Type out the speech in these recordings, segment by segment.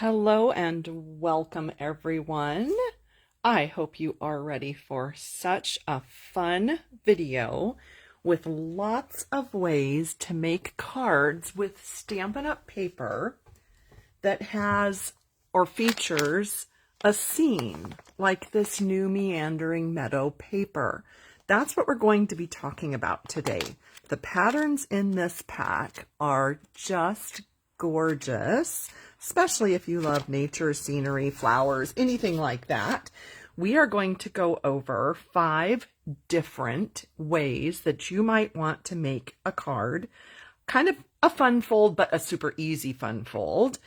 Hello and welcome everyone. I hope you are ready for such a fun video with lots of ways to make cards with Stampin' Up! Paper that has or features a scene like this new Meandering Meadow paper. That's what we're going to be talking about today. The patterns in this pack are just gorgeous, especially if you love nature, scenery, flowers, anything like that. We are going to go over 5 different ways that you might want to make a card, kind of a fun fold, but a super easy fun fold,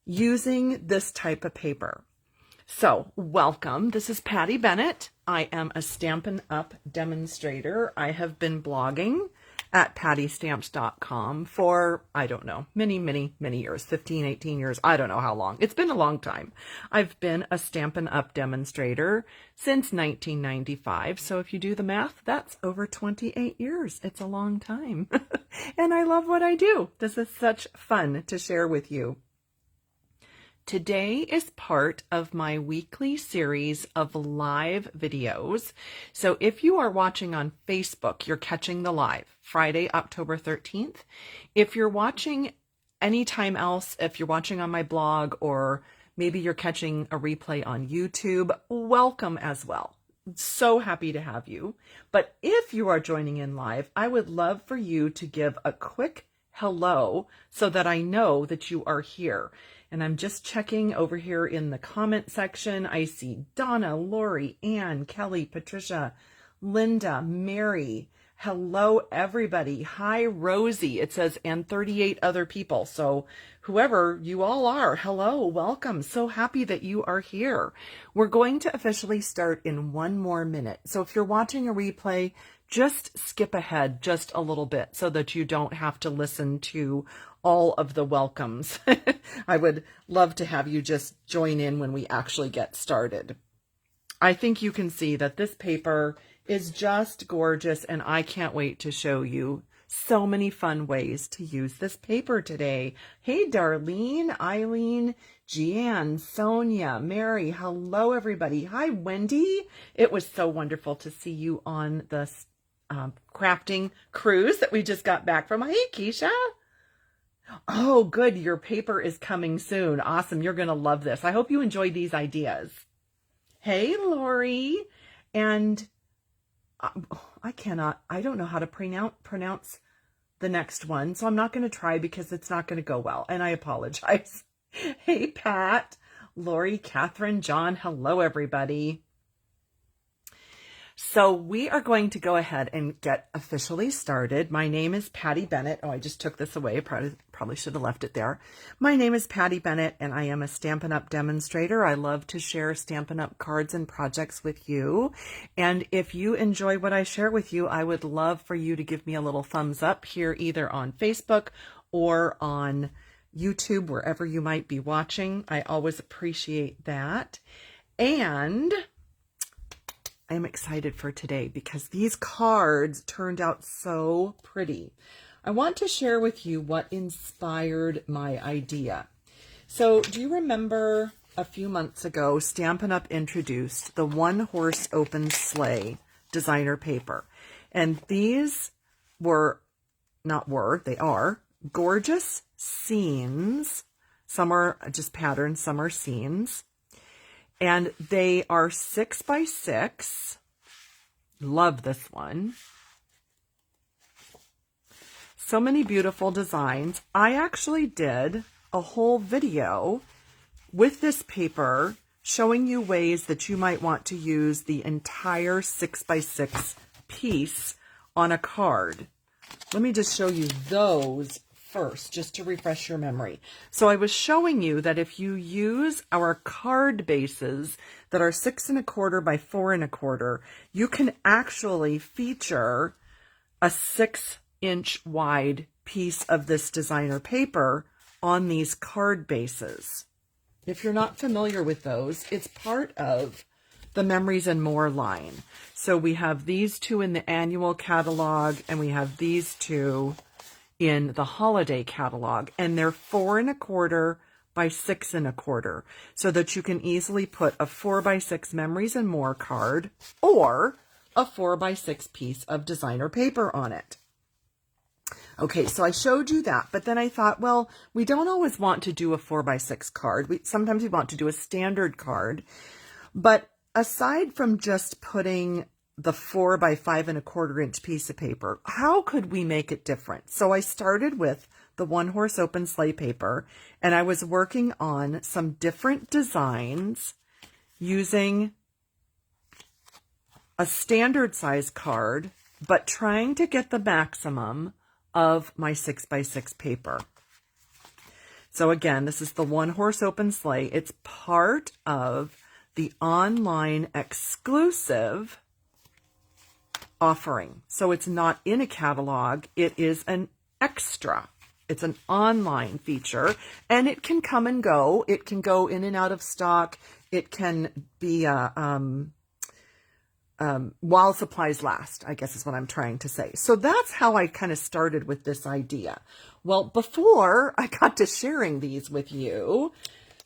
using this type of paper. So, welcome. This is Patty Bennett. I am a Stampin' Up! Demonstrator. I have been blogging at pattystamps.com for, I don't know, many years, 15, 18 years. I don't know how long. It's been a long time. I've been a Stampin' Up! Demonstrator since 1995. So if you do the math, that's over 28 years. It's a long time. And I love what I do. This is such fun to share with you. Today is part of my weekly series of live videos. So if you are watching on Facebook, you're catching the live, Friday, October 13th. If you're watching anytime else, if you're watching on my blog, or maybe you're catching a replay on YouTube, welcome as well. So happy to have you. But if you are joining in live, I would love for you to give a quick hello so that I know that you are here. And I'm just checking over here in the comment section. I see Donna, Lori, Ann, Kelly, Patricia, Linda, Mary. Hello, everybody. Hi, Rosie. It says, and 38 other people. So whoever you all are, hello, welcome. So happy that you are here. We're going to officially start in 1 more minute. So if you're watching a replay, just skip ahead just a little bit so that you don't have to listen to all of the welcomes. I would love to have you just join in when we actually get started. I think you can see that this paper is just gorgeous, and I can't wait to show you so many fun ways to use this paper today. Hey, Darlene, Eileen, Jeanne, Sonia, Mary, hello, everybody. Hi, Wendy. It was so wonderful to see you on the crafting cruise that we just got back from. Hey, Keisha. Oh, good. Your paper is coming soon. Awesome. You're going to love this. I hope you enjoyed these ideas. Hey, Lori. And I don't know how to pronounce the next one, so I'm not going to try because it's not going to go well, and I apologize. Hey, Pat, Lori, Catherine, John. Hello, everybody. So we are going to go ahead and get officially started. My name is Patty Bennett. Oh, I just took this away. Probably should have left it there. My name is Patty Bennett, and I am a Stampin' Up! Demonstrator. I love to share Stampin' Up! Cards and projects with you. And if you enjoy what I share with you, I would love for you to give me a little thumbs up here, either on Facebook or on YouTube, wherever you might be watching. I always appreciate that. And I am excited for today because these cards turned out so pretty. I want to share with you what inspired my idea. So do you remember a few months ago, Stampin' Up! Introduced the Horse Open Sleigh designer paper. And these they are gorgeous scenes. Some are just patterns, some are scenes. And they are 6 by 6. Love this one. So many beautiful designs. I actually did a whole video with this paper showing you ways that you might want to use the entire 6 by 6 piece on a card. Let me just show you those first, just to refresh your memory. So I was showing you that if you use our card bases that are 6 1/4 by 4 1/4, you can actually feature a 6-inch wide piece of this designer paper on these card bases. If you're not familiar with those, it's part of the Memories and More line. So we have these 2 in the annual catalog, and we have these 2 in the holiday catalog, and they're 4 1/4 by 6¼ so that you can easily put a 4x6 Memories and More card or a 4x6 piece of designer paper on it. Okay, so I showed you that, but then I thought, well, we don't always want to do a 4x6 card. Sometimes we want to do a standard card, but aside from just putting the 4x5¼ piece of paper, how could we make it different? So I started with the One Horse Open Sleigh paper, and I was working on some different designs using a standard size card, but trying to get the maximum of my 6x6 paper. So again, this is the One Horse Open Sleigh. It's part of the online exclusive offering. So it's not in a catalog. It is an extra. It's an online feature, and it can come and go. It can go in and out of stock. It can be while supplies last, I guess is what I'm trying to say. So that's how I kind of started with this idea. Well, before I got to sharing these with you,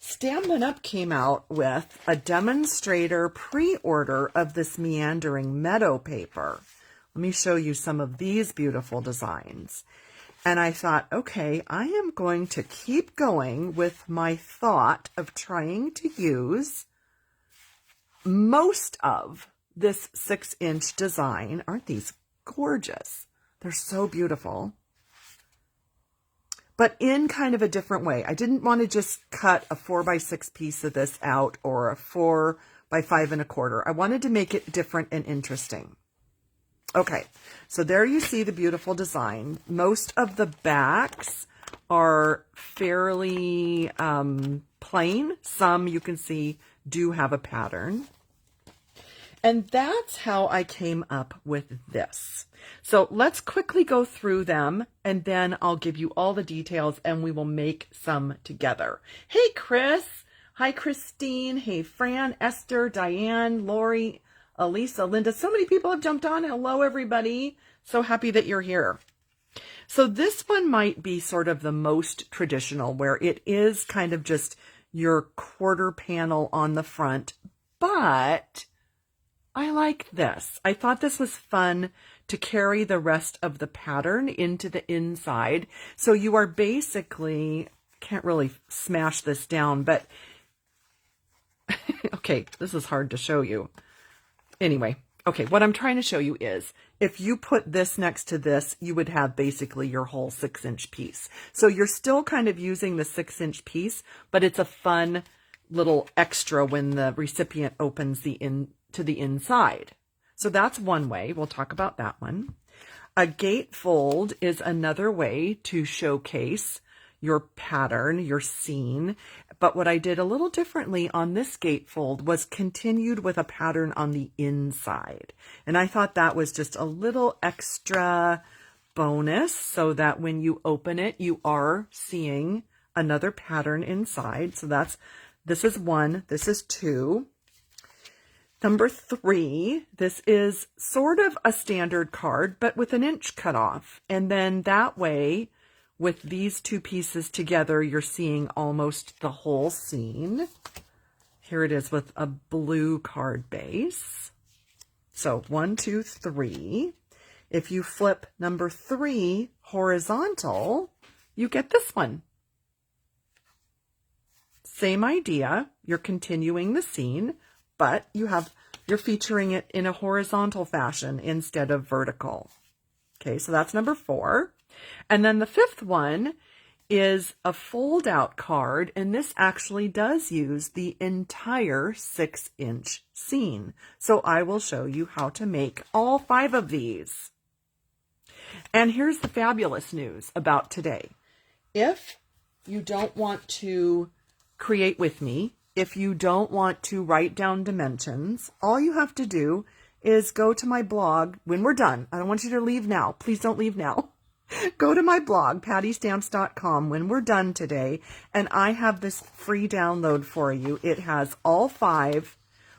Stampin' Up came out with a demonstrator pre-order of this Meandering Meadow paper. Let me show you some of these beautiful designs. And I thought, okay, I am going to keep going with my thought of trying to use most of this 6-inch design. Aren't these gorgeous? They're so beautiful. But in kind of a different way. I didn't want to just cut a 4x6 piece of this out or a 4x5¼ I wanted to make it different and interesting. Okay, so there you see the beautiful design. Most of the backs are fairly plain. Some you can see do have a pattern. And that's how I came up with this. So let's quickly go through them, and then I'll give you all the details and we will make some together. Hey, Chris. Hi, Christine. Hey, Fran, Esther, Diane, Lori, Elisa, Linda. So many people have jumped on. Hello, everybody. So happy that you're here. So this one might be sort of the most traditional, where it is kind of just your quarter panel on the front, but I like this. I thought this was fun to carry the rest of the pattern into the inside. So you are basically, can't really smash this down, but okay, this is hard to show you. Anyway, okay, what I'm trying to show you is if you put this next to this, you would have basically your whole 6-inch piece. So you're still kind of using the 6-inch piece, but it's a fun little extra when the recipient opens to the inside. So that's one way. We'll talk about that one. A gatefold is another way to showcase your pattern, your scene. But what I did a little differently on this gatefold was continued with a pattern on the inside. And I thought that was just a little extra bonus so that when you open it, you are seeing another pattern inside. So this is 1, this is 2. Number 3, this is sort of a standard card, but with an inch cut off. And then that way, with these 2 pieces together, you're seeing almost the whole scene. Here it is with a blue card base. So 1, 2, 3. If you flip number 3 horizontal, you get this one. Same idea. You're continuing the scene, but you're featuring it in a horizontal fashion instead of vertical. Okay, so that's number 4. And then the 5th one is a fold-out card, and this actually does use the entire 6-inch scene. So I will show you how to make all 5 of these. And here's the fabulous news about today. If you don't want to create with me, if you don't want to write down dimensions, all you have to do is go to my blog when we're done. I don't want you to leave now. Please don't leave now. Go to my blog, pattystamps.com, when we're done today, and I have this free download for you. It has all 5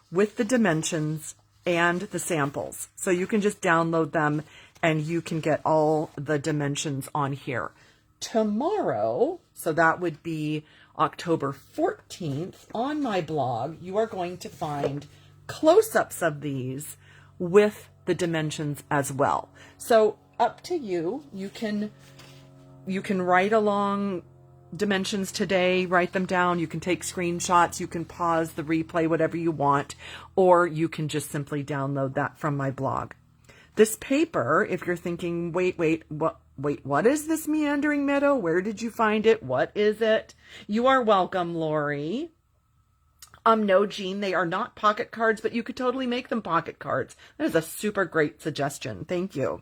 with the dimensions and the samples. So you can just download them and you can get all the dimensions on here. tomorrow, so that would be October 14th, on my blog, you are going to find close-ups of these with the dimensions as well. So up to you. You can write along dimensions today, write them down. You can take screenshots. You can pause the replay, whatever you want, or you can just simply download that from my blog. This paper, if you're thinking, wait, what is this Meandering Meadow? Where did you find it? What is it? You are welcome, Lori. No, Jean, they are not pocket cards, but you could totally make them pocket cards. That is a super great suggestion. Thank you.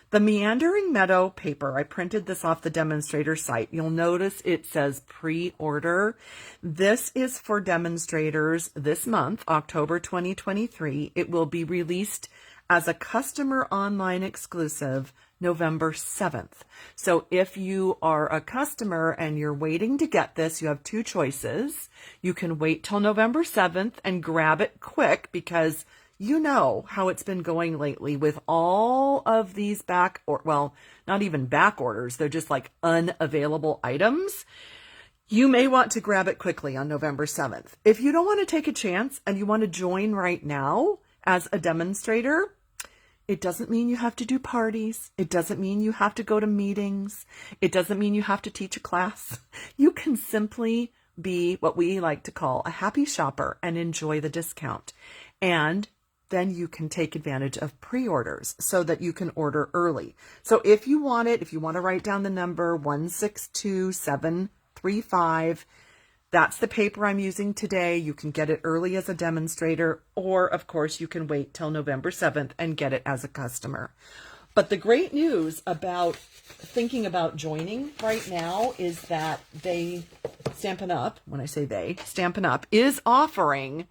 The Meandering Meadow paper, I printed this off the demonstrator site. You'll notice it says pre-order. This is for demonstrators this month, October 2023. It will be released as a customer online exclusive November 7th. So if you are a customer and you're waiting to get this, you have two choices. You can wait till November 7th and grab it quick, because you know how it's been going lately with all of these well, not even back orders. They're just like unavailable items. You may want to grab it quickly on November 7th. If you don't want to take a chance and you want to join right now as a demonstrator, it doesn't mean you have to do parties. It doesn't mean you have to go to meetings. It doesn't mean you have to teach a class. You can simply be what we like to call a happy shopper and enjoy the discount. And then you can take advantage of pre-orders so that you can order early. So if you want it, if you want to write down the number 162735, that's the paper I'm using today. You can get it early as a demonstrator, or of course you can wait till November 7th and get it as a customer. But the great news about thinking about joining right now is that Stampin Up, when I say they, Stampin Up is offering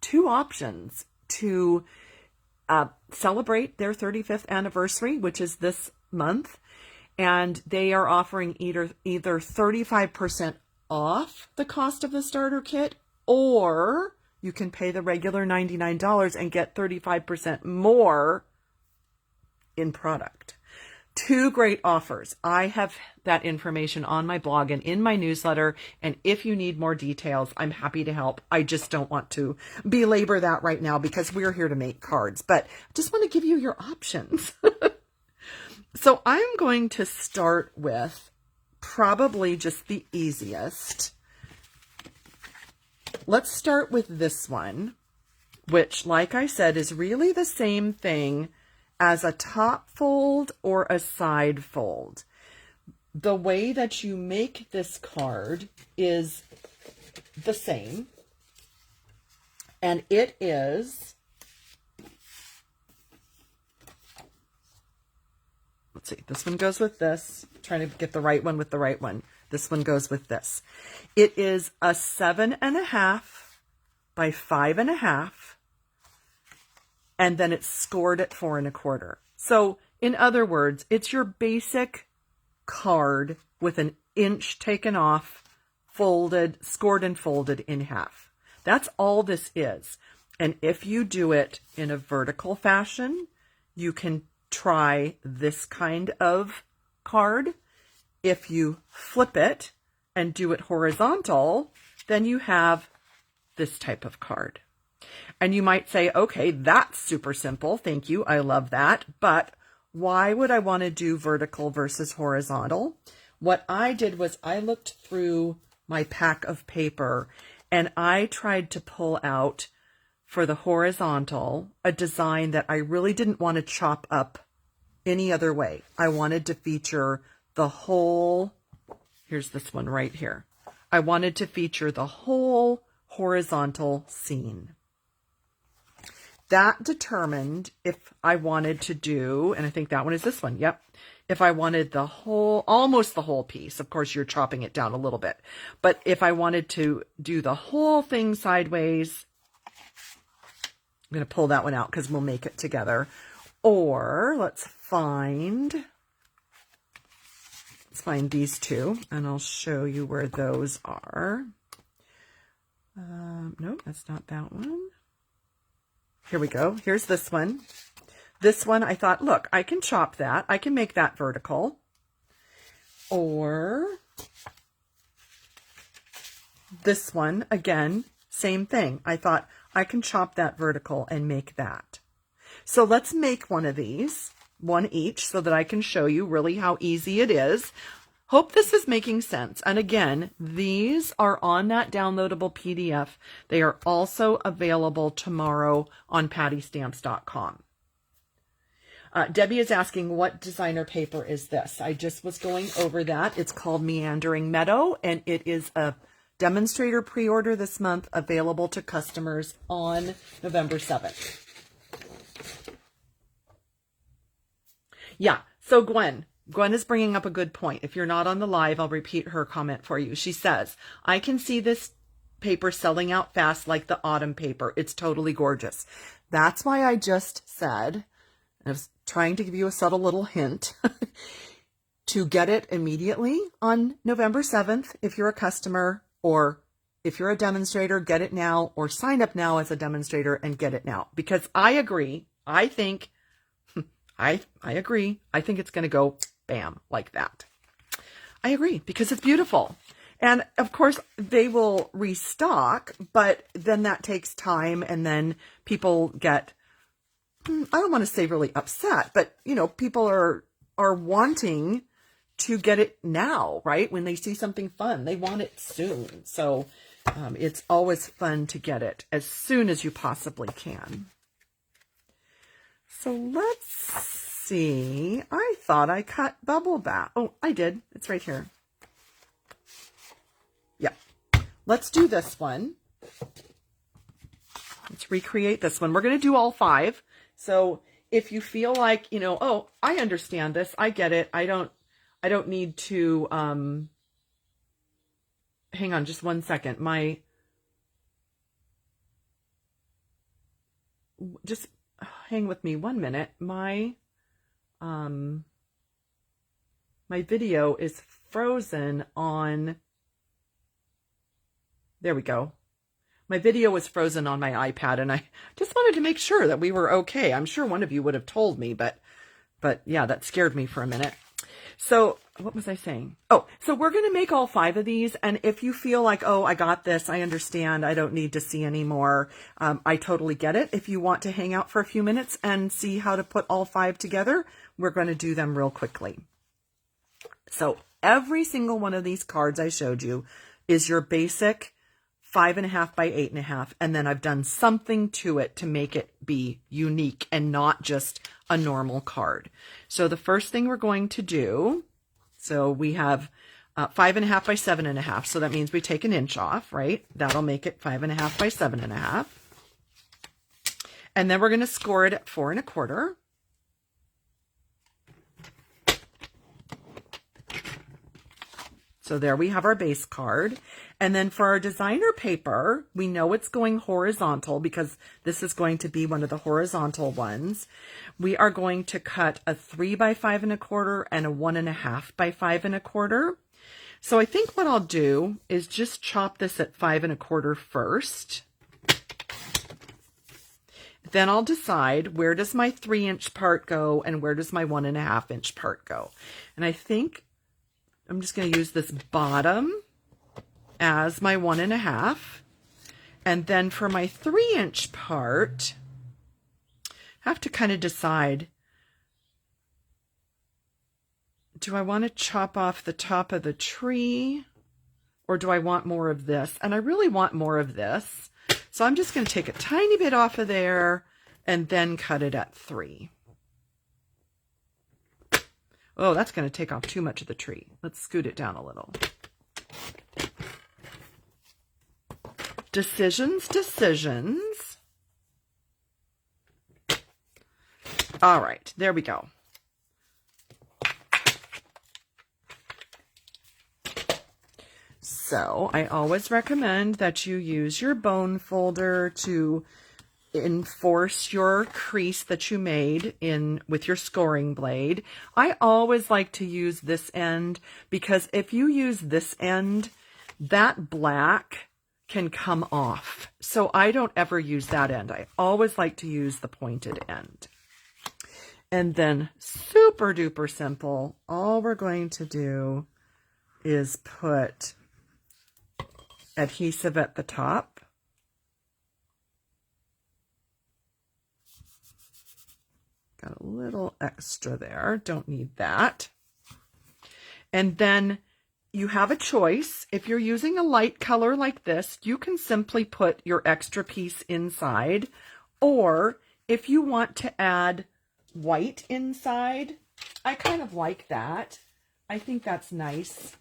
two options to celebrate their 35th anniversary, which is this month. And they are offering either 35% off the cost of the starter kit, or you can pay the regular $99 and get 35% more in product. Two great offers. I have that information on my blog and in my newsletter, and if you need more details, I'm happy to help. I just don't want to belabor that right now because we're here to make cards, but I just want to give you your options. So I'm going to start with probably just the easiest. Let's start with this one, which, like I said, is really the same thing as a top fold or a side fold. The way that you make this card is the same, and it is, let's see, this one goes with this. I'm trying to get the right one with the right one. This one goes with this. It is a 7.5 by 5.5, and then it's scored at 4 1/4. So in other words, it's your basic card with an inch taken off, folded, scored and folded in half. That's all this is. And if you do it in a vertical fashion, you can try this kind of card. If you flip it and do it horizontal, then you have this type of card. And you might say, okay, that's super simple. Thank you. I love that. But why would I want to do vertical versus horizontal? What I did was I looked through my pack of paper and I tried to pull out for the horizontal a design that I really didn't want to chop up any other way. I wanted to feature the whole, here's this one right here. I wanted to feature the whole horizontal scene. That determined if I wanted to do, and I think that one is this one, yep. If I wanted the whole, almost the whole piece, of course you're chopping it down a little bit, but if I wanted to do the whole thing sideways, I'm going to pull that one out because we'll make it together. Or let's find these two, and I'll show you where those are. No, that's not that one. Here we go. Here's this one. This one, I thought, look, I can chop that. I can make that vertical. Or this one, again, same thing. I thought I can chop that vertical and make that. So let's make one of these, one each, so that I can show you really how easy it is. Hope this is making sense. And again, these are on that downloadable PDF. They are also available tomorrow on pattystamps.com. Debbie is asking, what designer paper is this? I just was going over that. It's called Meandering Meadow, and it is a demonstrator pre-order this month, available to customers on November 7th. Yeah, so Gwen is bringing up a good point. If you're not on the live, I'll repeat her comment for you. She says, I can see this paper selling out fast like the autumn paper. It's totally gorgeous. That's why I just said, I was trying to give you a subtle little hint, to get it immediately on November 7th if you're a customer, or if you're a demonstrator, get it now, or sign up now as a demonstrator and get it now. Because I agree, I think it's going to go bam, like that. I agree, because it's beautiful. And of course, they will restock, but then that takes time, and then people get, I don't want to say really upset, but, you know, people are wanting to get it now, right? When they see something fun, they want it soon. So it's always fun to get it as soon as you possibly can. So let's see. I thought I cut bubble back. Oh, I did. It's right here. Yeah. Let's do this one. Let's recreate this one. We're going to do all 5. So if you feel like, you know, oh, I understand this, I get it, I don't need to, hang on just one second. Just hang with me 1 minute. My video is frozen on, there we go. My video was frozen on my iPad, and I just wanted to make sure that we were okay. I'm sure one of you would have told me, but yeah, that scared me for a minute. So what was I saying? Oh, so we're going to make all 5 of these. And if you feel like, oh, I got this, I understand, I don't need to see anymore, I totally get it. If you want to hang out for a few minutes and see how to put all 5 together, we're going to do them real quickly. So every single one of these cards I showed you is your basic 5.5 by 8.5, and then I've done something to it to make it be unique and not just a normal card. So the first thing we're going to do, so we have 5.5 by 7.5, so that means we take an inch off, right? That'll make it 5.5 by 7.5. And then we're going to score it at 4 1/4. So there we have our base card. And then for our designer paper, we know it's going horizontal because this is going to be one of the horizontal ones. We are going to cut a 3 by 5 1/4 and a 1.5 by 5 1/4. So I think what I'll do is just chop this at 5 1/4 first. Then I'll decide, where does my 3-inch part go and where does my 1.5-inch part go? And I think I'm just going to use this bottom as my 1.5. And then for my 3-inch part, I have to kind of decide, do I want to chop off the top of the tree or do I want more of this? And I really want more of this. So I'm just going to take a tiny bit off of there and then cut it at 3. Oh, that's going to take off too much of the tree. Let's scoot it down a little. Decisions. All right, there we go. So I always recommend that you use your bone folder to enforce your crease that you made in with your scoring blade. I always like to use this end because if you use this end, that black can come off. So I don't ever use that end. I always like to use the pointed end. And then super duper simple, all we're going to do is put adhesive at the top. Got a little extra there. Don't need that. And then you have a choice. If you're using a light color like this, you can simply put your extra piece inside. Or if you want to add white inside, I kind of like that. I think that's nice.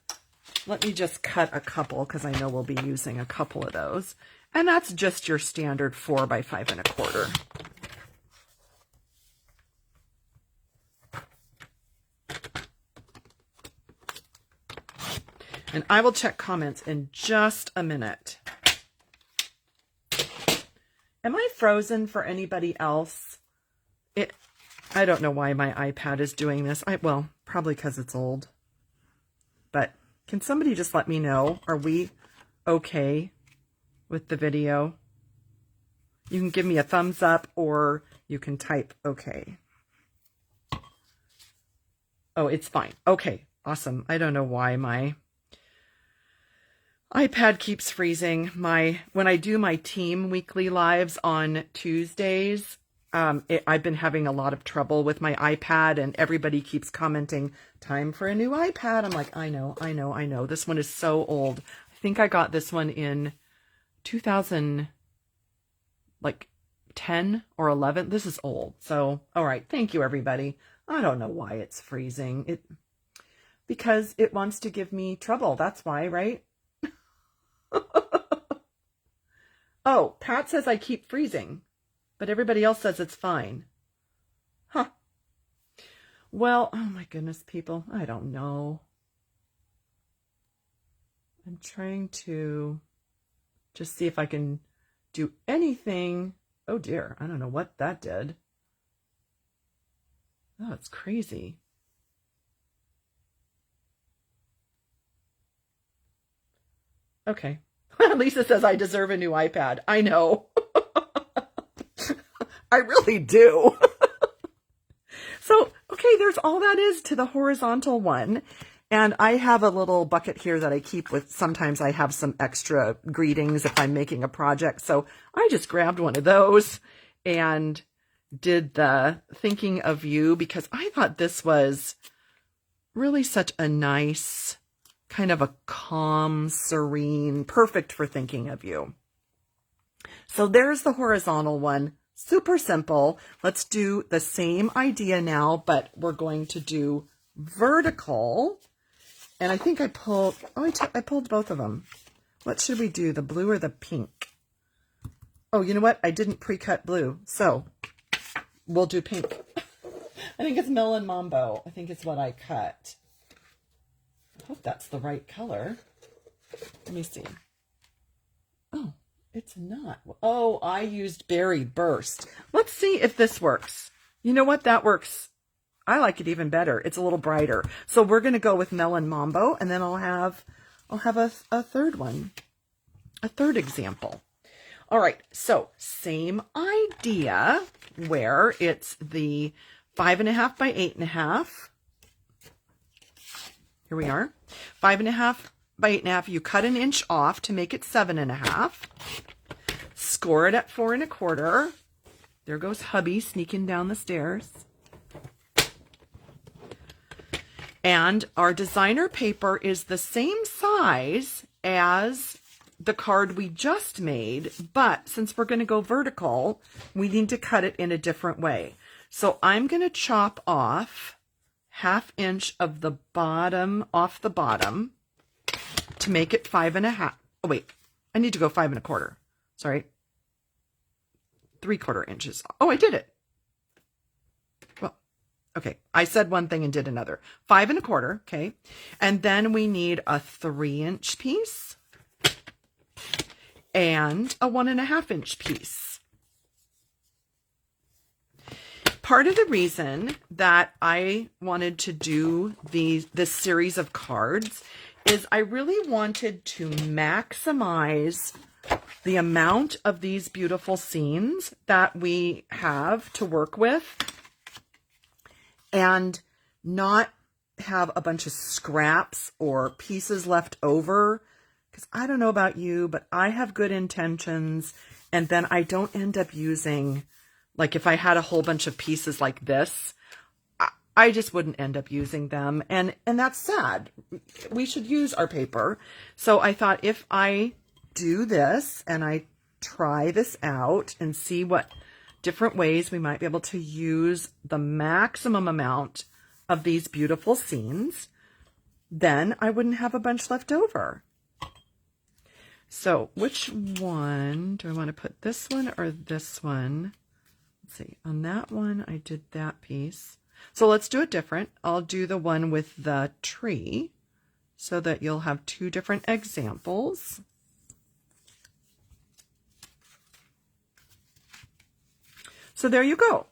Let me just cut a couple because I know we'll be using a couple of those. And that's just your standard 4 by 5 1/4. And I will check comments in just a minute. Am I frozen for anybody else? I don't know why my iPad is doing this. Well, probably because it's old. But can somebody just let me know? Are we okay with the video? You can give me a thumbs up or you can type okay. Oh, it's fine. Okay, awesome. I don't know why my iPad keeps freezing. When I do my team weekly lives on Tuesdays, I've been having a lot of trouble with my iPad, and everybody keeps commenting, time for a new iPad. I'm like, I know. This one is so old. I think I got this one in 2010 or 11. This is old. So, all right. Thank you, everybody. I don't know why it's freezing. Because it wants to give me trouble. That's why, right? Oh, Pat says I keep freezing, but everybody else says it's fine. Huh. Well, oh my goodness, people. I don't know. I'm trying to just see if I can do anything. Oh dear, I don't know what that did. Oh, it's crazy. Okay. Lisa says I deserve a new iPad. I know. I really do. So, okay, there's all that is to the horizontal one. And I have a little bucket here that I keep with, sometimes I have some extra greetings if I'm making a project. So I just grabbed one of those and did the thinking of you because I thought this was really such a nice, kind of a calm, serene, perfect for thinking of you. So there's the horizontal one. Super simple. Let's do the same idea now, but we're going to do vertical. And I think I pulled, I pulled both of them. What should we do, the blue or the pink? Oh, you know what? I didn't pre-cut blue, so we'll do pink. I think it's Melon Mambo. I think it's what I cut. I hope that's the right color. Let me see. Oh, it's not. Oh, I used Berry Burst. Let's see if this works. You know what? That works. I like it even better. It's a little brighter. So we're going to go with Melon Mambo, and then I'll have a third one, a third example. All right. So same idea where it's the 5.5 by 8.5. Here we are. 5.5 by 8.5. You cut an inch off to make it 7.5. Score it at 4 1/4. There goes hubby sneaking down the stairs. And our designer paper is the same size as the card we just made, but since we're going to go vertical, we need to cut it in a different way. So I'm going to chop off 1/2 inch of the bottom, off the bottom, to make it 5.5. Oh, wait, I need to go 5 1/4. Sorry. 3/4 inches. Oh, I did it. Well, okay. I said one thing and did another. 5 1/4. Okay. And then we need a 3-inch piece and a 1.5 inch piece. Part of the reason that I wanted to do this series of cards is I really wanted to maximize the amount of these beautiful scenes that we have to work with and not have a bunch of scraps or pieces left over, because I don't know about you, but I have good intentions, and then I don't end up using, like if I had a whole bunch of pieces like this, I just wouldn't end up using them, and that's sad. We should use our paper. So I thought, if I do this and I try this out and see what different ways we might be able to use the maximum amount of these beautiful scenes, then I wouldn't have a bunch left over. So which one do I want to put, this one or this one? Let's see, on that one I did that piece. So let's do it different. I'll do the one with the tree so that you'll have two different examples. So there you go.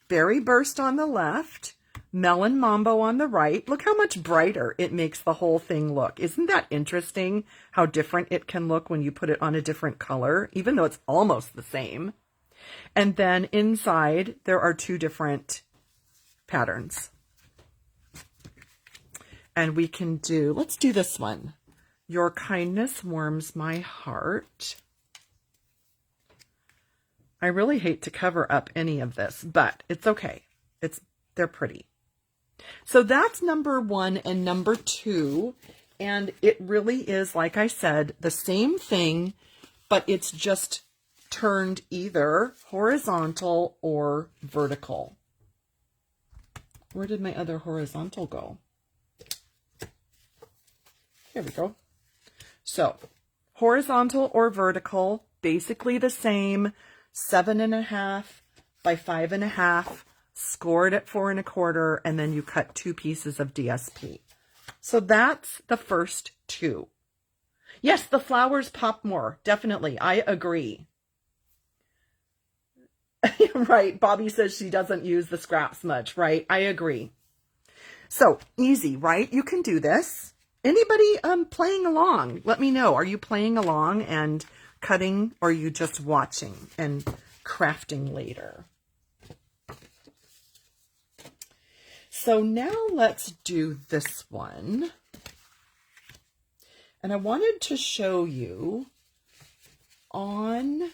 Berry Burst on the left, Melon Mambo on the right. Look how much brighter it makes the whole thing look. Isn't that interesting how different it can look when you put it on a different color, even though it's almost the same? And then inside, there are two different patterns. And we can do, let's do this one. Your kindness warms my heart. I really hate to cover up any of this, but it's okay. They're pretty. So that's number 1 and number 2. And it really is, like I said, the same thing, but it's just turned either horizontal or vertical. Where did my other horizontal go? Here we go. So horizontal or vertical, basically the same. 7.5 by 5.5, scored at 4 1/4, and then you cut 2 pieces of DSP. So that's the first 2. Yes, the flowers pop more. Definitely. I agree. Right. Bobby says she doesn't use the scraps much. Right. I agree. So easy, right? You can do this. Anybody playing along? Let me know. Are you playing along and cutting, or are you just watching and crafting later? So now let's do this one. And I wanted to show you on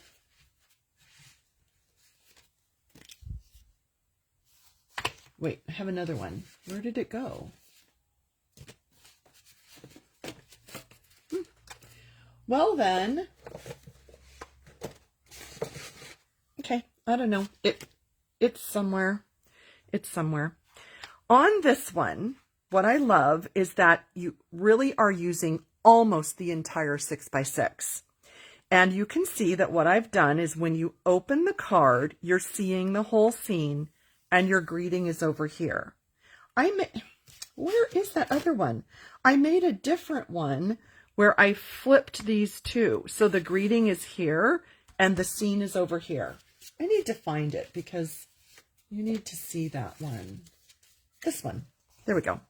wait, I have another one. Where did it go? Well then, okay, I don't know. It's somewhere. It's somewhere. On this one, what I love is that you really are using almost the entire 6x6. And you can see that what I've done is when you open the card, you're seeing the whole scene and your greeting is over here. Where is that other one? I made a different one where I flipped these two. So the greeting is here and the scene is over here. I need to find it because you need to see that one. This one. There we go.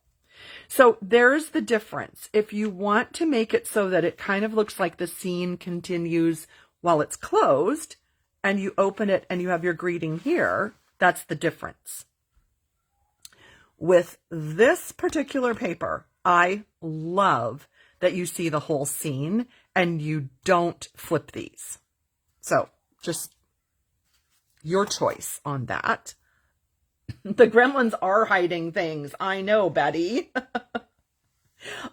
So there's the difference. If you want to make it so that it kind of looks like the scene continues while it's closed and you open it and you have your greeting here, that's the difference. With this particular paper, I love that you see the whole scene and you don't flip these. So just your choice on that. The gremlins are hiding things. I know, Betty.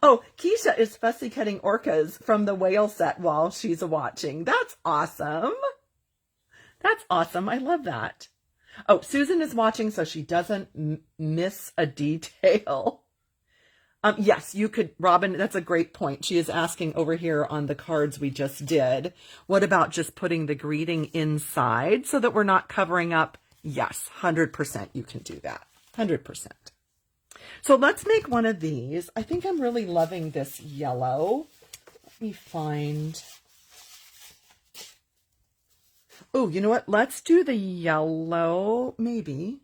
Oh, Keisha is fussy cutting orcas from the whale set while she's watching. That's awesome. That's awesome. I love that. Oh, Susan is watching so she doesn't miss a detail. Yes, you could, Robin, that's a great point. She is asking over here on the cards we just did, what about just putting the greeting inside so that we're not covering up? Yes, 100% you can do that. 100%. So let's make one of these. I think I'm really loving this yellow. Let me find. Oh, you know what? Let's do the yellow, maybe.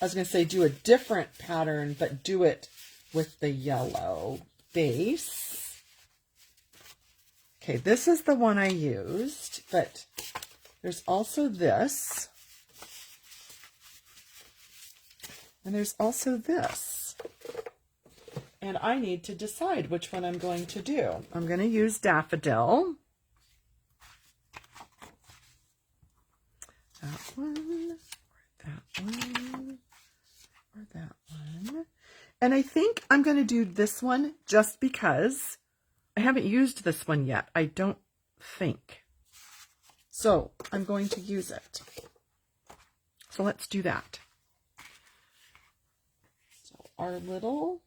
I was going to say do a different pattern, but do it with the yellow base. Okay, this is the one I used, but there's also this. And there's also this. And I need to decide which one I'm going to do. I'm going to use Daffodil. That one, or that one, or that one. And I think I'm going to do this one just because I haven't used this one yet. I don't think. So I'm going to use it. So let's do that. So our little,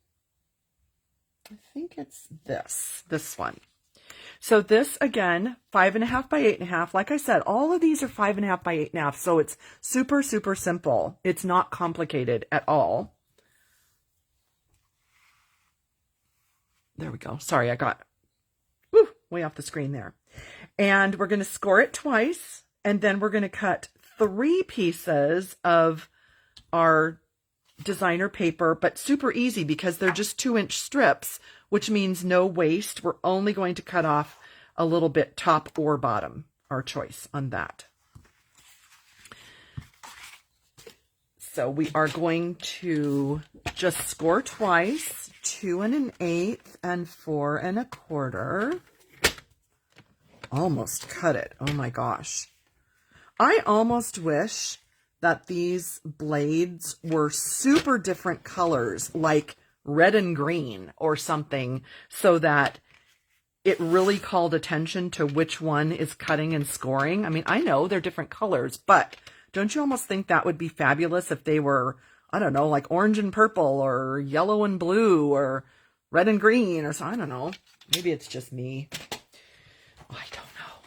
I think it's this one. So this, again, 5.5 by 8.5. Like I said, all of these are 5.5 by 8.5. So it's super, super simple. It's not complicated at all. There we go. Sorry, I got way off the screen there. And we're going to score it twice. And then we're going to cut 3 pieces of our designer paper, but super easy because they're just 2-inch strips, which means no waste. We're only going to cut off a little bit top or bottom, our choice on that. So we are going to just score twice, 2 1/8 and 4 1/4. Almost cut it. Oh my gosh. I almost wish that these blades were super different colors, like red and green or something, so that it really called attention to which one is cutting and scoring. I mean, I know they're different colors, but don't you almost think that would be fabulous if they were, I don't know, like orange and purple or yellow and blue or red and green or so? I don't know. Maybe it's just me. I don't know.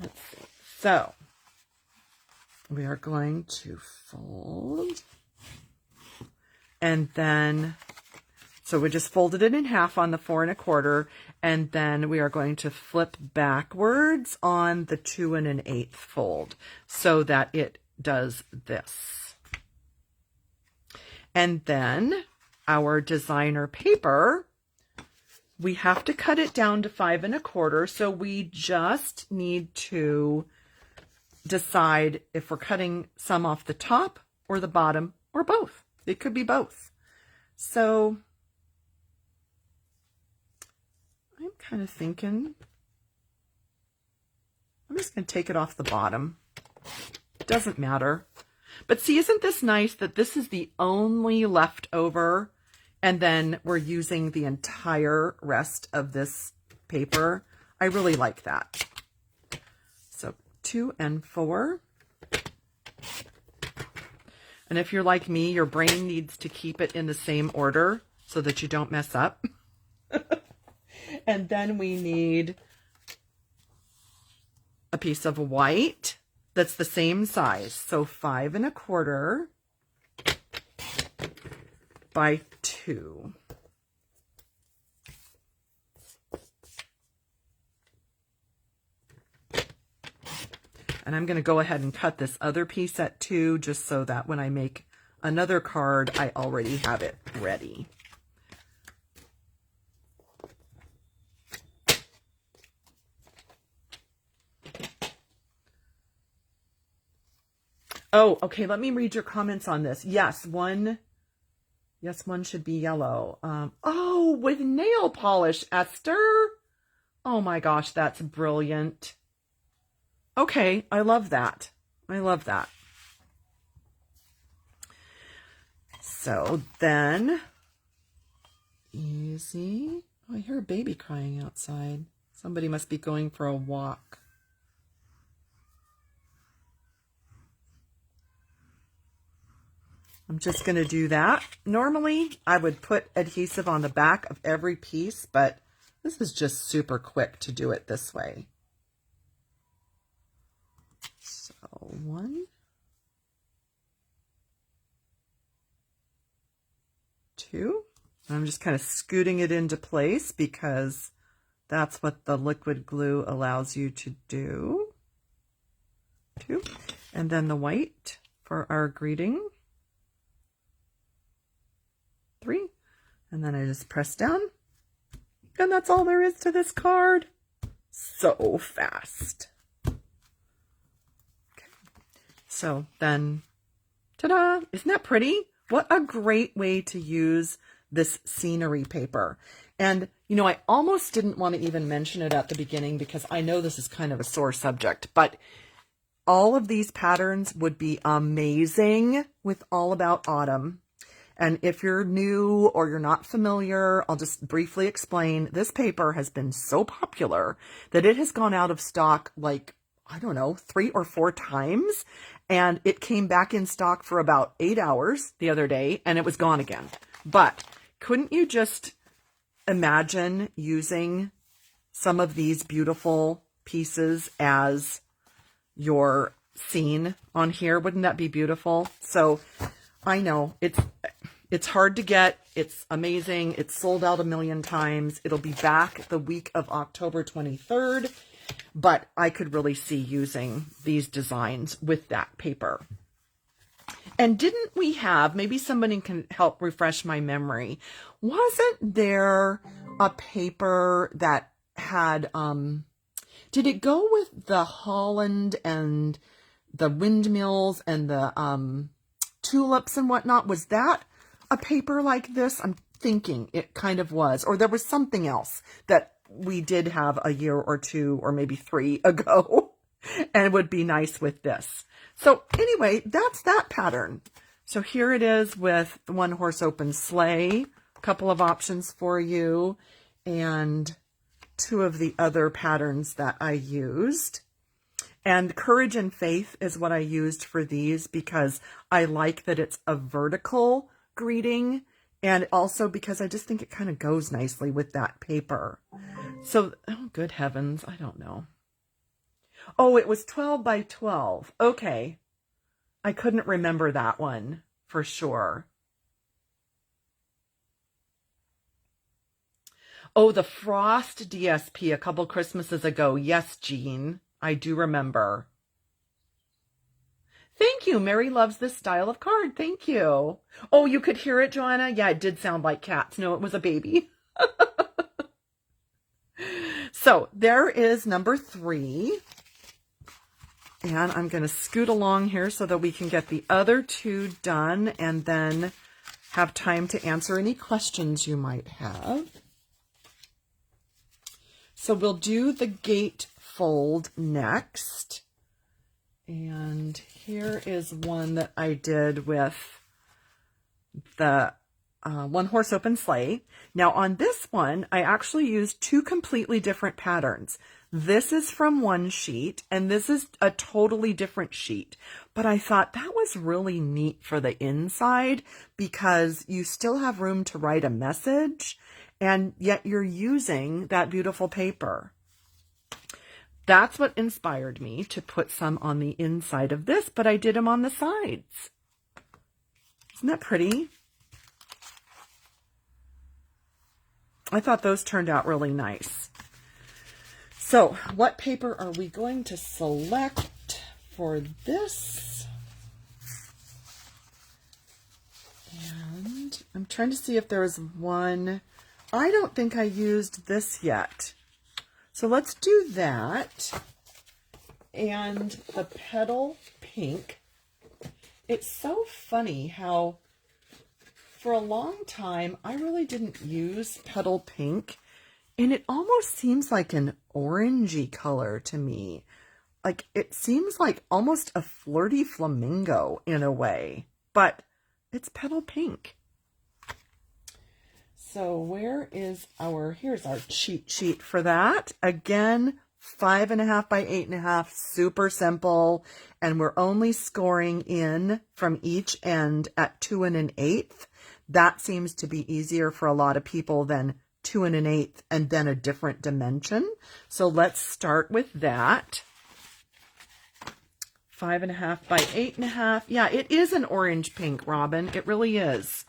Let's see. So we are going to fold, and then, so we just folded it in half on the 4 1/4, and then we are going to flip backwards on the 2 1/8 fold so that it does this. And then our designer paper, we have to cut it down to 5 1/4, so we just need to decide if we're cutting some off the top or the bottom or both. It could be both. So I'm kind of thinking I'm just going to take it off the bottom. It doesn't matter. But see, isn't this nice that this is the only leftover, and then we're using the entire rest of this paper? I really like that. So 2 and 4. And if you're like me, your brain needs to keep it in the same order so that you don't mess up. And then we need a piece of white that's the same size. So 5 1/4 by 2. And I'm going to go ahead and cut this other piece at 2 just so that when I make another card, I already have it ready. Oh, okay. Let me read your comments on this. Yes, one should be yellow. Oh, with nail polish, Esther. Oh my gosh, that's brilliant. Okay, I love that. I love that. So then, easy. Oh, I hear a baby crying outside. Somebody must be going for a walk. I'm just going to do that. Normally, I would put adhesive on the back of every piece, but this is just super quick to do it this way. So 1, 2. I'm just kind of scooting it into place because that's what the liquid glue allows you to do. 2. And then the white for our greeting. 3. And then I just press down. And that's all there is to this card. So fast. Okay. So then Ta-da! Isn't that pretty? What a great way to use this scenery paper. And, you know, I almost didn't want to even mention it at the beginning because I know this is kind of a sore subject, but all of these patterns would be amazing with All About Autumn. And if you're new or you're not familiar, I'll just briefly explain. This paper has been so popular that it has gone out of stock like, I don't know, 3 or 4 times. And it came back in stock for about 8 hours the other day and it was gone again. But couldn't you just imagine using some of these beautiful pieces as your scene on here? Wouldn't that be beautiful? So I know it's hard to get. It's amazing. It's sold out a million times. It'll be back the week of October 23rd, but I could really see using these designs with that paper. And didn't we have, maybe somebody can help refresh my memory, wasn't there a paper that had, did it go with the Holland and the windmills and the tulips and whatnot? Was that a paper like this? I'm thinking it kind of was. Or there was something else that we did have a year or 2 or maybe 3 ago and it would be nice with this. So anyway, that's that pattern. So here it is with the One Horse Open Sleigh. A couple of options for you and 2 of the other patterns that I used. And Courage and Faith is what I used for these because I like that it's a vertical greeting and also because I just think it kind of goes nicely with that paper. So, oh, good heavens, I don't know. Oh, it was 12 by 12. Okay. I couldn't remember that one for sure. Oh, the Frost DSP a couple Christmases ago. Yes, Jean, I do remember. Thank you. Mary loves this style of card. Thank you. Oh, you could hear it, Joanna? Yeah, it did sound like cats. No, it was a baby. So there is number 3. And I'm going to scoot along here so that we can get the other 2 done and then have time to answer any questions you might have. So we'll do the gate fold next. And here is one that I did with the One Horse Open Sleigh. Now on this one, I actually used 2 completely different patterns. This is from one sheet and this is a totally different sheet. But I thought that was really neat for the inside because you still have room to write a message and yet you're using that beautiful paper. That's what inspired me to put some on the inside of this, but I did them on the sides. Isn't that pretty? I thought those turned out really nice. So what paper are we going to select for this? And I'm trying to see if there is one. I don't think I used this yet. So let's do that. And the Petal Pink. It's so funny how for a long time I really didn't use Petal Pink. And it almost seems like an orangey color to me. Like it seems like almost a flirty flamingo in a way, but it's Petal Pink. So where is here's our cheat sheet for that. Again, 5.5 by 8.5, super simple. And we're only scoring in from each end at 2 1/8. That seems to be easier for a lot of people than 2 1/8 and then a different dimension. So let's start with that. 5.5 by 8.5. Yeah, it is an orange pink, Robin. It really is.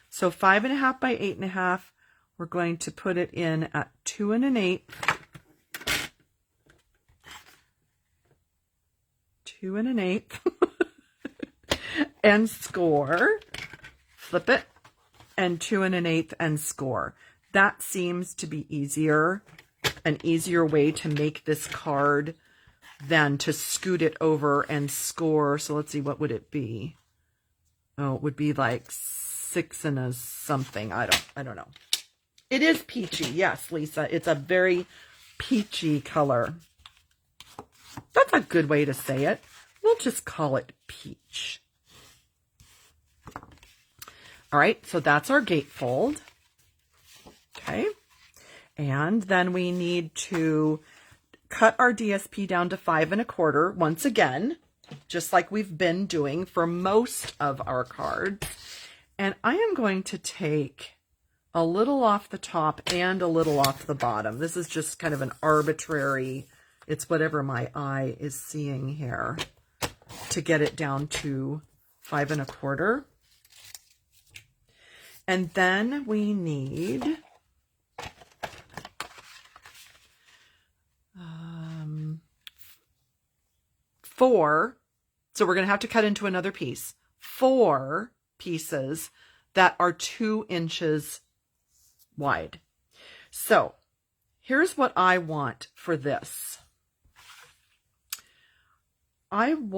So 5.5 by 8.5. We're going to put it in at 2 1/8. 2 1/8. And score. Flip it. And 2 1/8 and score. That seems to be an easier way to make this card than to scoot it over and score. So let's see, what would it be? Oh, it would be like 6 and a something. I don't know. It is peachy. Yes, Lisa. It's a very peachy color. That's a good way to say it. We'll just call it peach. All right, so that's our gatefold. Okay. And then we need to cut our DSP down to 5 1/4 once again, just like we've been doing for most of our cards. And I am going to take a little off the top and a little off the bottom. This is just kind of an arbitrary, it's whatever my eye is seeing here, to get it down to 5 1/4. And then we need 4, so we're going to have to cut into another piece, 4 pieces that are 2 inches wide. So here's what I want for this. I'm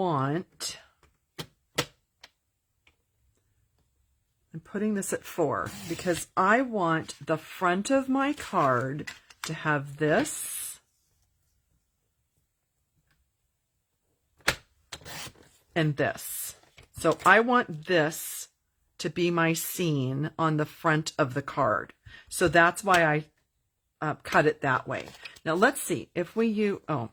putting this at 4 because I want the front of my card to have this and this. So I want this to be my scene on the front of the card. So that's why I cut it that way. Now let's see if we use, oh,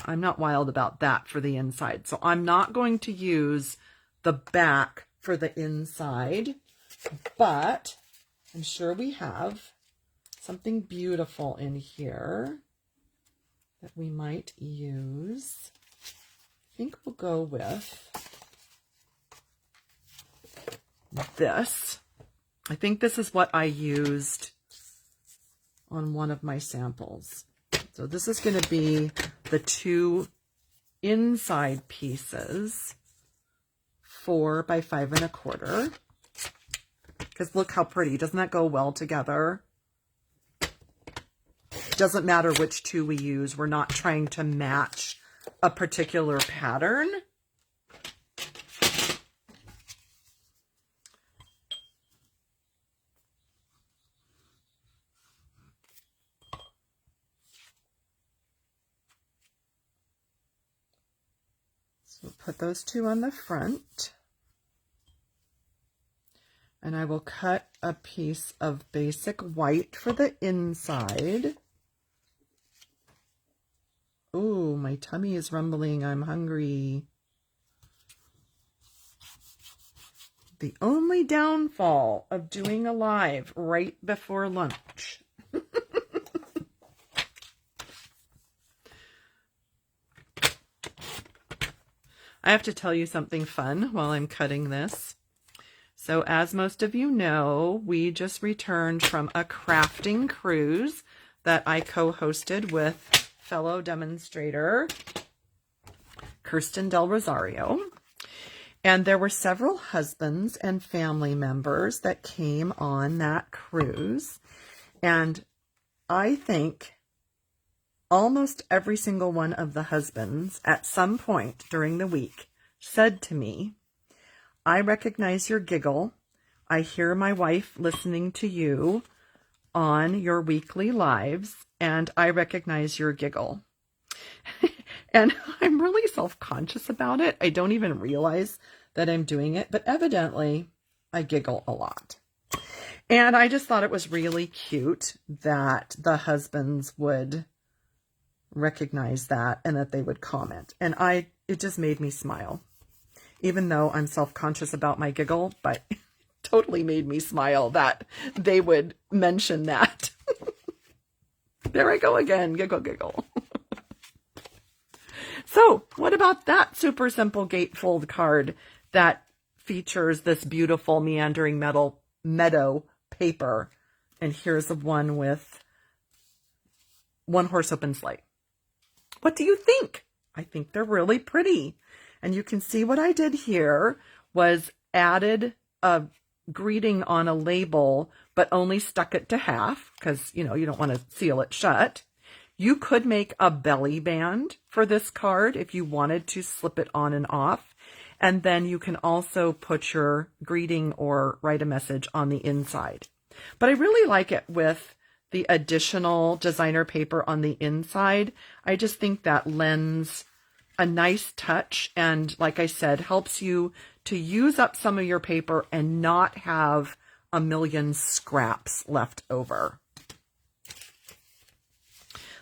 I'm not wild about that for the inside. So I'm not going to use the back for the inside, but I'm sure we have something beautiful in here that we might use. I think we'll go with this. I think this is what I used on one of my samples. So this is going to be the 2 inside pieces, 4 by 5 1/4. Because look how pretty. Doesn't that go well together? Doesn't matter which 2 we use. We're not trying to match a particular pattern. So put those 2 on the front. And I will cut a piece of basic white for the inside. Ooh, my tummy is rumbling. I'm hungry. The only downfall of doing a live right before lunch. I have to tell you something fun while I'm cutting this. So as most of you know, we just returned from a crafting cruise that I co-hosted with fellow demonstrator Kirsten Del Rosario. And there were several husbands and family members that came on that cruise. And I think almost every single one of the husbands at some point during the week said to me, I recognize your giggle. I hear my wife listening to you on your weekly lives, and I recognize your giggle. And I'm really self-conscious about it. I don't even realize that I'm doing it, but evidently I giggle a lot. And I just thought it was really cute that the husbands would recognize that and that they would comment. And it just made me smile. Even though I'm self-conscious about my giggle, but it totally made me smile that they would mention that. There I go again, giggle, giggle. So what about that super simple gatefold card that features this beautiful Meandering Meadow paper? And here's the one with one Horse Open Sleigh. What do you think? I think they're really pretty. And you can see what I did here was added a greeting on a label, but only stuck it to half because, you know, you don't want to seal it shut. You could make a belly band for this card if you wanted to slip it on and off. And then you can also put your greeting or write a message on the inside. But I really like it with the additional designer paper on the inside. I just think that lends a nice touch, and like I said, helps you to use up some of your paper and not have a million scraps left over.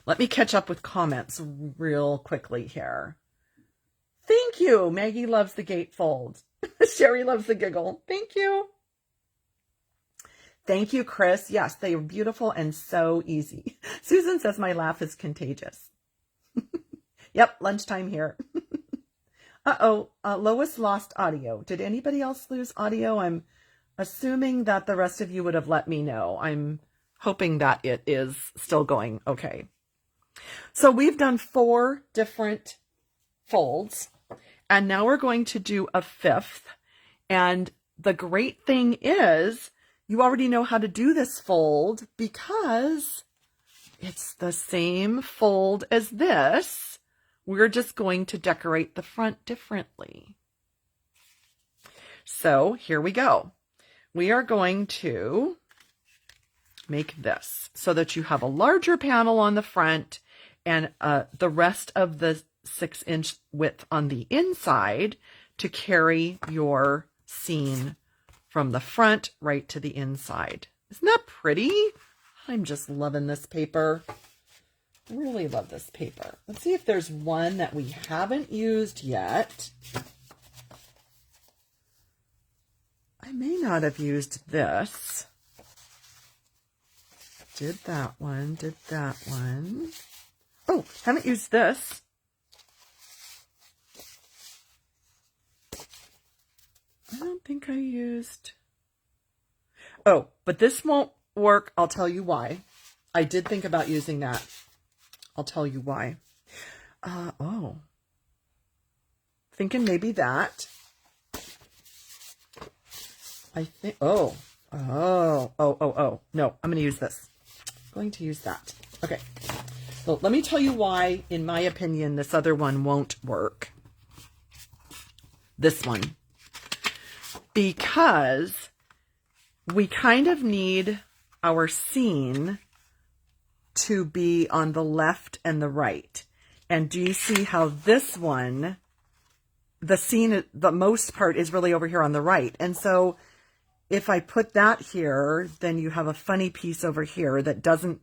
Let me catch up with comments real quickly here. Thank you. Maggie loves the gatefold. Sherry loves the giggle. Thank you. Thank you, Chris. Yes, they are beautiful and so easy. Susan says my laugh is contagious. Yep, lunchtime here. Lois lost audio. Did anybody else lose audio? I'm assuming that the rest of you would have let me know. I'm hoping that it is still going okay. So we've done 4 different folds, and now we're going to do a 5th. And the great thing is you already know how to do this fold because it's the same fold as this. We're just going to decorate the front differently. So here we go. We are going to make this so that you have a larger panel on the front and the rest of the 6-inch width on the inside to carry your scene from the front right to the inside. Isn't that pretty? I'm just loving this paper. I really love this paper. Let's see if there's one that we haven't used yet. I may not have used this. Did that one, did that one. Oh, haven't used this. I don't think I used... Oh, but this won't work. I'll tell you why. I did think about using that. I'll tell you why. Thinking maybe that. I think, no, I'm going to use this. I'm going to use that. Okay. Well, let me tell you why, in my opinion, this other one won't work. This one. Because we kind of need our scene to be on the left and the right. And do you see how this one, the scene, the most part is really over here on the right. And so if I put that here, then you have a funny piece over here that doesn't,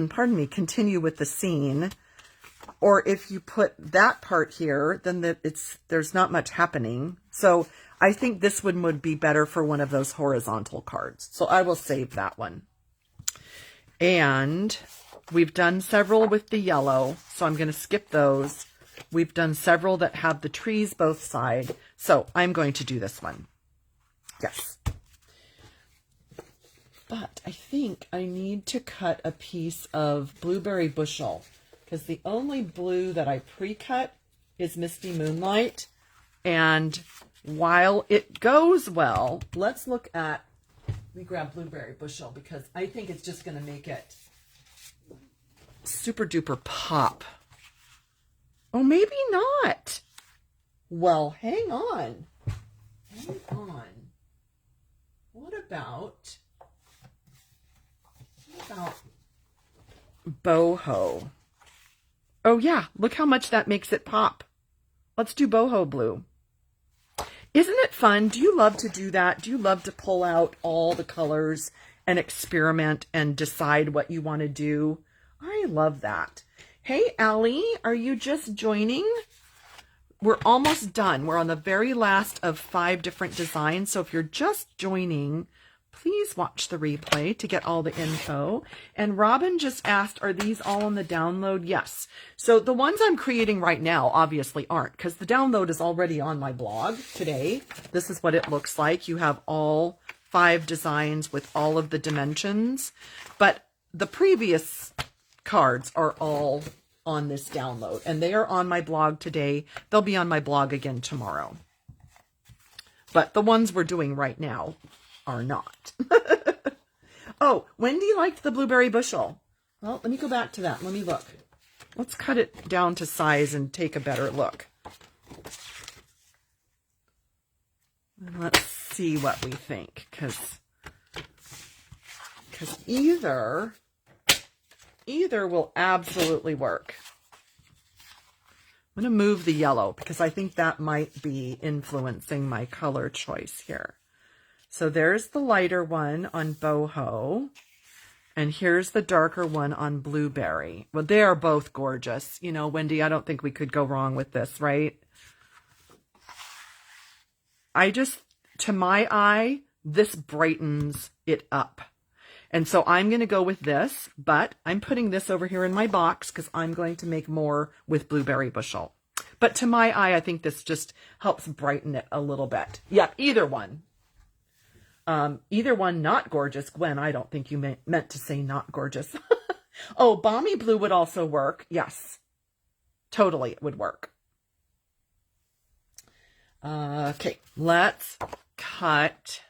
pardon me, continue with the scene. Or if you put that part here, then there's not much happening. So I think this one would be better for one of those horizontal cards. So I will save that one. And we've done several with the yellow, so I'm going to skip those. We've done several that have the trees both sides, so I'm going to do this one. Yes. But I think I need to cut a piece of blueberry bushel because the only blue that I pre-cut is Misty Moonlight. And while it goes well, let's look at... Let me grab blueberry bushel because I think it's just going to make it super duper pop. Oh, maybe not. Well, hang on. Hang on. What about boho? Oh yeah, look how much that makes it pop. Let's do boho blue. Isn't it fun? Do you love to do that? Do you love to pull out all the colors and experiment and decide what you want to do? I love that. Hey, Allie, are you just joining? We're almost done. We're on the very last of 5 different designs. So if you're just joining, please watch the replay to get all the info. And Robin just asked, are these all on the download? Yes. So the ones I'm creating right now obviously aren't because the download is already on my blog today. This is what it looks like. You have all 5 designs with all of the dimensions, but the previous cards are all on this download and they are on my blog today. They'll be on my blog again tomorrow. But the ones we're doing right now are not. Oh, Wendy liked the blueberry bushel. Well, let me go back to that. Let me look. Let's cut it down to size and take a better look. And let's see what we think, because either will absolutely work. I'm going to move the yellow because I think that might be influencing my color choice here. So there's the lighter one on boho, and here's the darker one on blueberry. Well, they are both gorgeous. You know, Wendy, I don't think we could go wrong with this, right? To my eye, this brightens it up. And so I'm going to go with this, but I'm putting this over here in my box because I'm going to make more with blueberry bushel. But to my eye, I think this just helps brighten it a little bit. Yep, either one. Either one not gorgeous. Gwen, I don't think you meant to say not gorgeous. Oh, balmy blue would also work. Yes, totally it would work. Okay, let's cut.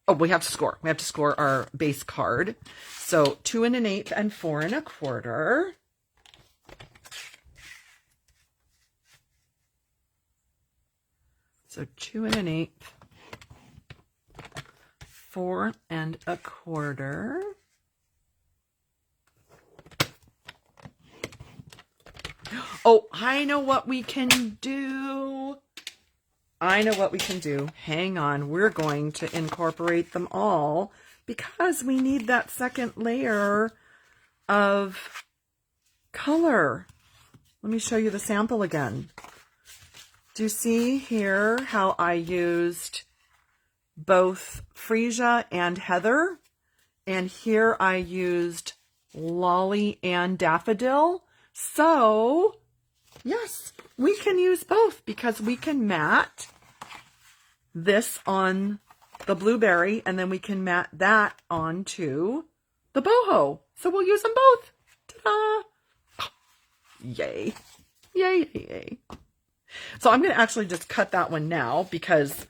Oh, we have to score. We have to score our base card. So 2 1/8 and 4 1/4. So 2 1/8, 4 1/4. Oh, I know what we can do. I know what we can do. Hang on. We're going to incorporate them all because we need that second layer of color. Let me show you the sample again. Do you see here how I used both freesia and heather? And here I used lolly and daffodil. So, yes, we can use both because we can matte this on the blueberry and then we can matte that onto the boho. So we'll use them both. Ta-da! Yay. Yay, yay, yay. So I'm going to actually just cut that one now because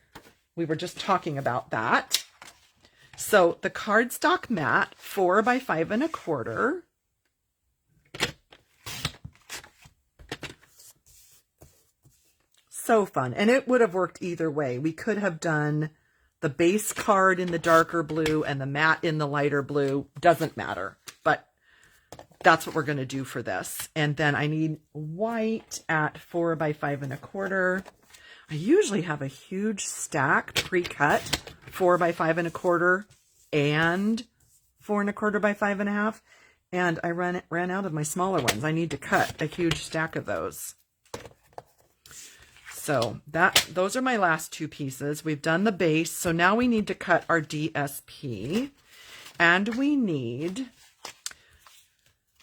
we were just talking about that. So the cardstock mat, 4 by 5 1/4. So fun. And it would have worked either way. We could have done the base card in the darker blue and the matte in the lighter blue. Doesn't matter. But that's what we're going to do for this. And then I need white at 4 by 5 1/4. I usually have a huge stack pre-cut, 4 by 5 1/4 and 4 1/4 by 5 1/2. And I ran out of my smaller ones. I need to cut a huge stack of those. So those are my last two pieces. We've done the base. So now we need to cut our DSP. And we need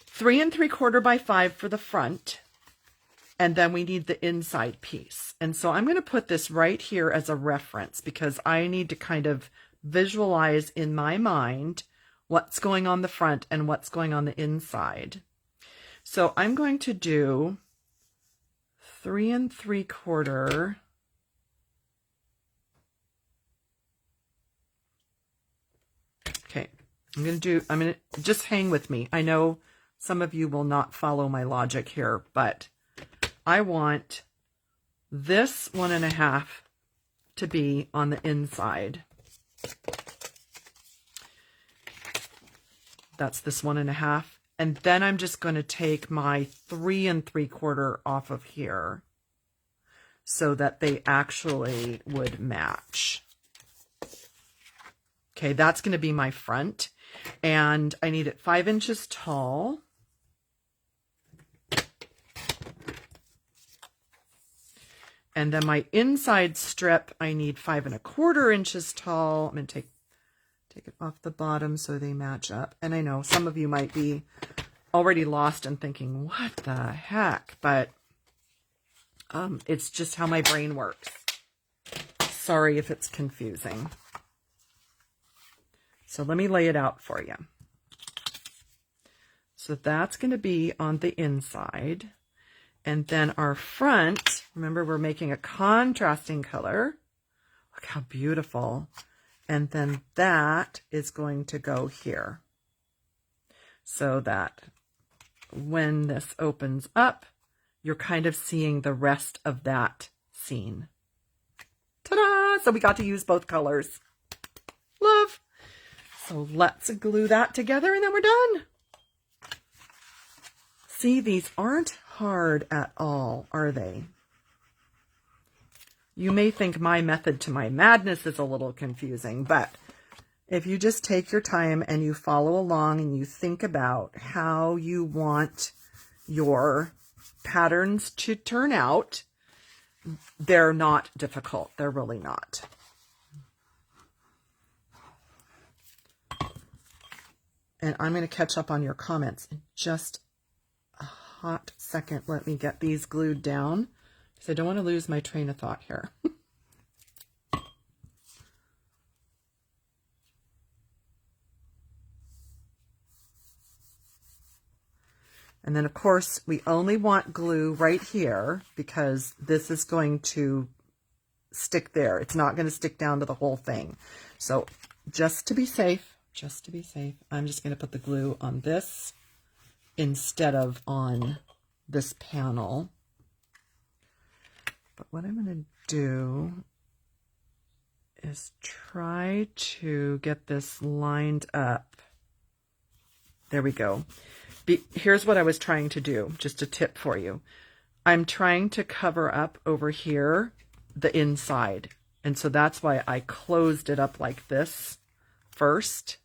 3 3/4 by 5 for the front. And then we need the inside piece. And so I'm going to put this right here as a reference because I need to kind of visualize in my mind what's going on the front and what's going on the inside. So I'm going to do 3 3/4. Okay, I'm going to just hang with me. I know some of you will not follow my logic here, but I want this 1 1/2 to be on the inside. That's this 1 1/2. And then I'm just going to take my 3 3/4 off of here so that they actually would match. Okay, that's going to be my front. And I need it 5 inches tall. And then my inside strip, I need 5 1/4 inches tall. I'm going to take it off the bottom so they match up. And I know some of you might be already lost and thinking, what the heck? But it's just how my brain works. Sorry if it's confusing. So let me lay it out for you. So that's going to be on the inside. And then our front, remember we're making a contrasting color. Look how beautiful. And then that is going to go here. So that when this opens up, you're kind of seeing the rest of that scene. Ta-da! So we got to use both colors. Love. So let's glue that together and then we're done. See, these aren't hard at all, are they? You may think my method to my madness is a little confusing, but if you just take your time and you follow along and you think about how you want your patterns to turn out, they're not difficult. They're really not. And I'm going to catch up on your comments in just a hot second. Let me get these glued down because I don't want to lose my train of thought here. And then, of course, we only want glue right here because this is going to stick there. It's not going to stick down to the whole thing. So just to be safe, I'm just going to put the glue on this instead of on this panel. But what I'm going to do is try to get this lined up. There we go. Here's what I was trying to do, just a tip for you. I'm trying to cover up over here the inside. And so that's why I closed it up like this first.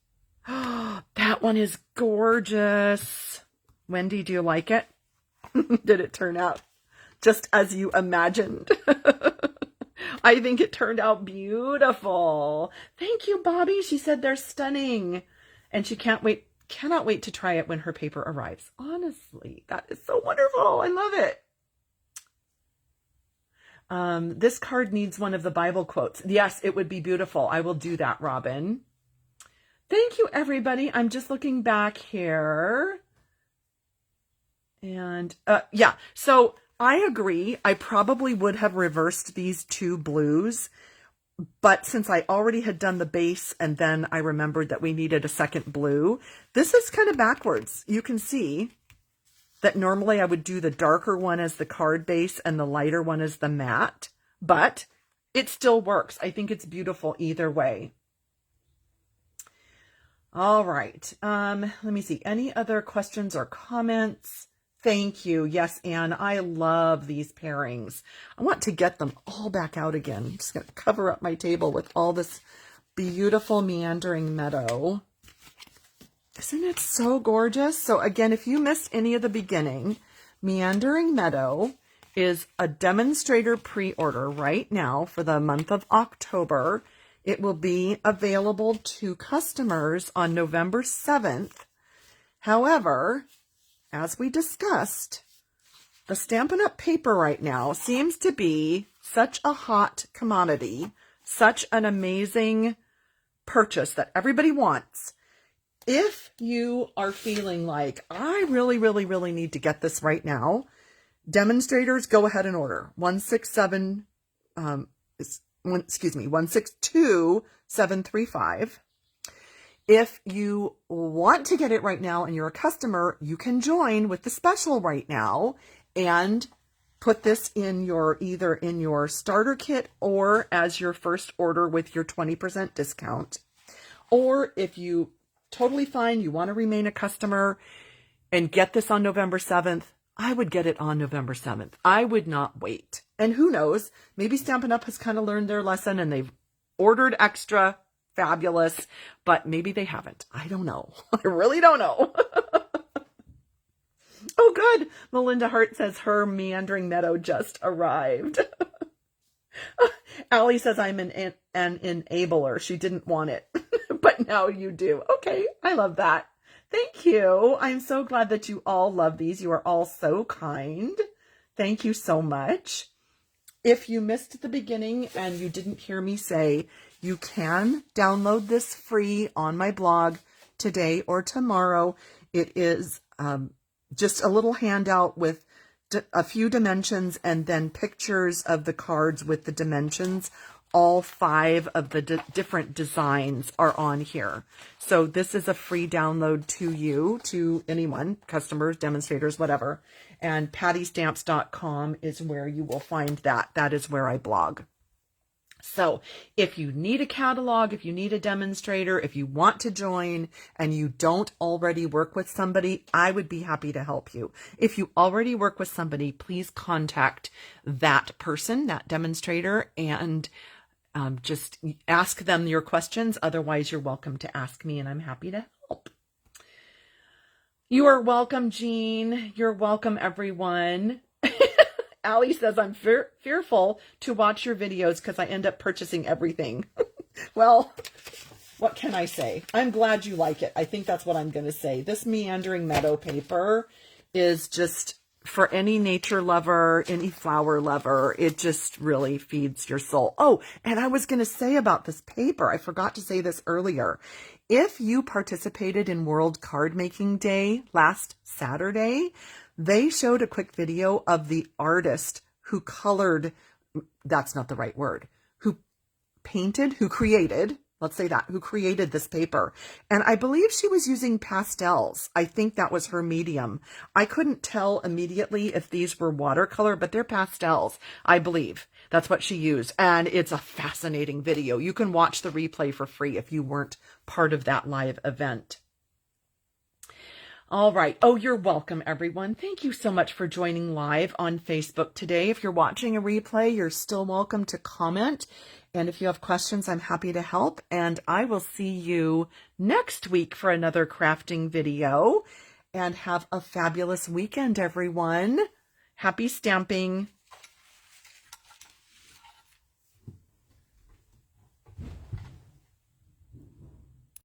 That one is gorgeous. Wendy, do you like it? Did it turn out just as you imagined? I think it turned out beautiful. Thank you, Bobby. She said they're stunning. And she cannot wait to try it when her paper arrives. Honestly, that is so wonderful. I love it. This card needs one of the Bible quotes. Yes, it would be beautiful. I will do that, Robin. Thank you, everybody. I'm just looking back here. And yeah, so I agree. I probably would have reversed these two blues. But since I already had done the base and then I remembered that we needed a second blue, this is kind of backwards. You can see that normally I would do the darker one as the card base and the lighter one as the matte, but it still works. I think it's beautiful either way. All right. Let me see. Any other questions or comments? Thank you. Yes, Anne, I love these pairings. I want to get them all back out again. I'm just going to cover up my table with all this beautiful Meandering Meadow. Isn't it so gorgeous? So again, if you missed any of the beginning, Meandering Meadow is a demonstrator pre-order right now for the month of October. It will be available to customers on November 7th. However, as we discussed, the Stampin' Up! Paper right now seems to be such a hot commodity, such an amazing purchase that everybody wants. If you are feeling like, I really, really, really need to get this right now, demonstrators, go ahead and order 162,735. If you want to get it right now and you're a customer, you can join with the special right now and put this in your either in your starter kit or as your first order with your 20% discount. Or if you totally fine, you want to remain a customer and get this on November 7th, I would get it on November 7th. I would not wait. And who knows, maybe Stampin' Up! Has kind of learned their lesson and they've ordered extra. Fabulous, but maybe they haven't. I don't know. I really don't know. Oh, good. Melinda Hart says her Meandering Meadow just arrived. Allie says I'm an enabler. She didn't want it, but now you do. Okay, I love that. Thank you. I'm so glad that you all love these. You are all so kind. Thank you so much. If you missed the beginning and you didn't hear me say, you can download this free on my blog today or tomorrow. It is just a little handout with a few dimensions and then pictures of the cards with the dimensions. All 5 of the different designs are on here. So this is a free download to you, to anyone, customers, demonstrators, whatever. And pattystamps.com is where you will find that. That is where I blog. So if you need a catalog, if you need a demonstrator, if you want to join and you don't already work with somebody, I would be happy to help you. If you already work with somebody, please contact that person, that demonstrator, and just ask them your questions. Otherwise, you're welcome to ask me, and I'm happy to help. You are welcome, Jean. You're welcome, everyone. Allie says, I'm fearful to watch your videos because I end up purchasing everything. Well, what can I say? I'm glad you like it. I think that's what I'm going to say. This Meandering Meadow paper is just for any nature lover, any flower lover. It just really feeds your soul. Oh, and I was going to say about this paper, I forgot to say this earlier. If you participated in World Card Making Day last Saturday, they showed a quick video of the artist who colored, that's not the right word, who painted, who created, let's say that, who created this paper. And I believe she was using pastels. I think that was her medium. I couldn't tell immediately if these were watercolor, but they're pastels, I believe. That's what she used. And it's a fascinating video. You can watch the replay for free if you weren't part of that live event. All right. Oh, you're welcome, everyone. Thank you so much for joining live on Facebook today. If you're watching a replay, you're still welcome to comment. And if you have questions, I'm happy to help. And I will see you next week for another crafting video. And have a fabulous weekend, everyone. Happy stamping.